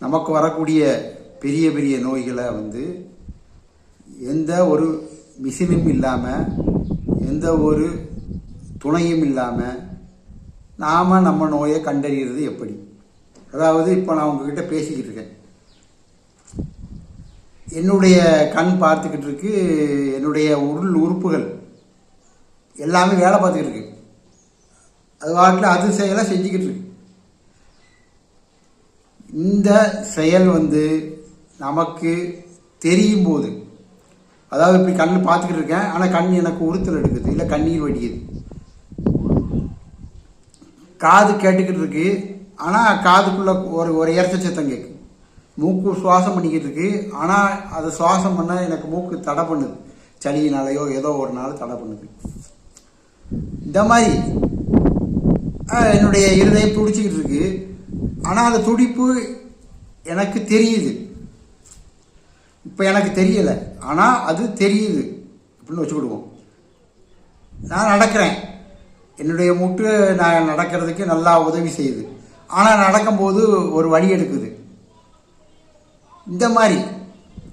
நமக்கு வரக்கூடிய பெரிய பெரிய நோய்களை எந்த ஒரு மிஷினும் இல்லாமல் எந்த ஒரு துணையும் இல்லாமல் நாம் நம்ம நோயை கண்டறிகிறது எப்படி? அதாவது இப்போ நான் உங்ககிட்ட பேசிக்கிட்டு இருக்கேன், என்னுடைய கண் பார்த்துக்கிட்டு இருக்கு, என்னுடைய உடல் உறுப்புகள் எல்லாமே வேலை பார்த்துக்கிட்டு இருக்கு, அது வாட்டில் அது செயலை செஞ்சுக்கிட்டு இருக்கு. இந்த செயல் நமக்கு தெரியும் போது, அதாவது இப்படி கண் பார்த்துக்கிட்டு இருக்கேன், ஆனால் கண் எனக்கு உறுத்தல் எடுக்குது, இல்லை கண்ணீர் வடிக்குது. காது கேட்டுக்கிட்டு இருக்கு, ஆனால் காதுக்குள்ளே ஒரு இறைச்ச சத்தம் கேட்குது. மூக்கு சுவாசம் பண்ணிக்கிட்டு இருக்கு, ஆனால் அதை சுவாசம் பண்ண எனக்கு மூக்கு தடை பண்ணுது, சளியினாலேயோ ஏதோ ஒரு நாள் தடை பண்ணுது. இந்த மாதிரி என்னுடைய இருதயம் துடிச்சிக்கிட்டு இருக்கு, ஆனால் அந்த துடிப்பு எனக்கு தெரியுது. இப்போ எனக்கு தெரியலை, ஆனால் அது தெரியுது அப்படின்னு வச்சுக்கிடுவோம். நான் நடக்கிறேன், என்னுடைய முட்டு நான் நடக்கிறதுக்கு நல்லா உதவி செய்யுது, ஆனால் நடக்கும்போது ஒரு வழி எடுக்குது. இந்த மாதிரி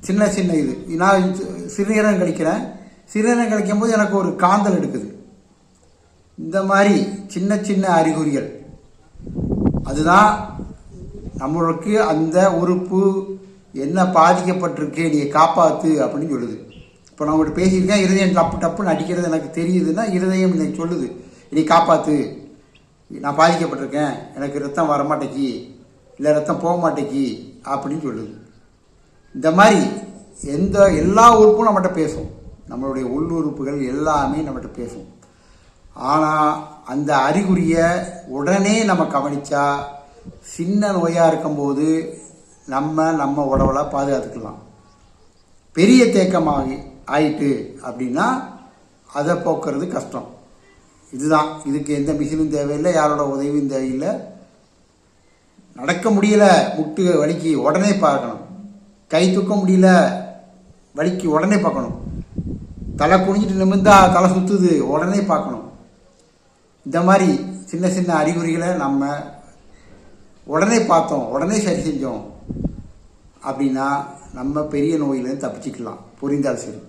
சின்ன சின்ன இது நான் சிறுநீரம் கழிக்கிறேன், சிறுநீரம் கழிக்கும் போது எனக்கு ஒரு காந்தல் எடுக்குது. இந்த மாதிரி சின்ன சின்ன அறிகுறிகள், அதுதான் நம்மளுக்கு அந்த உறுப்பு என்ன பாதிக்கப்பட்டிருக்கு, நீ காப்பாற்று அப்படின்னு சொல்லுது. இப்போ நான் உங்கள்கிட்ட பேசியிருக்கேன், இருதயம் டப்பு டப்புன்னு அடிக்கிறது எனக்கு தெரியுதுன்னா இருதயம் எனக்கு சொல்லுது, நீ காப்பாற்று, நான் பாதிக்கப்பட்டிருக்கேன், எனக்கு ரத்தம் வரமாட்டேக்கி, இல்லை ரத்தம் போக மாட்டேக்கி அப்படின்னு சொல்லுது. இந்த மாதிரி எல்லா உறுப்பும் நம்மகிட்ட பேசும், நம்மளுடைய உள்ளுறுப்புகள் எல்லாமே நம்மகிட்ட பேசும். ஆனால் அந்த அறிகுறியை உடனே நம்ம கவனித்தா சின்ன நோயாக இருக்கும்போது நம்ம உடவுல பாதுகாத்துக்கலாம். பெரிய தேக்கமாக ஆயிட்டு அப்படின்னா அதை போக்குறது கஷ்டம். இதுதான், இதுக்கு எந்த மிஷினும் தேவையில்லை, யாரோட உதவியும் தேவையில்லை. நடக்க முடியல, முட்டு வலிக்கு உடனே பார்க்கணும், கை தூக்க முடியல வலிக்கு உடனே பார்க்கணும், தலை குனிஞ்சிட்டு நிமிர்ந்தா தலை சுற்றுது உடனே பார்க்கணும். இந்த மாதிரி சின்ன சின்ன அறிகுறிகளை நம்ம உடனே பார்த்தோம், உடனே சரி செஞ்சோம் அப்படின்னா நம்ம பெரிய நோயிலேருந்து தப்பிச்சுக்கலாம். புரிந்தால் சரி.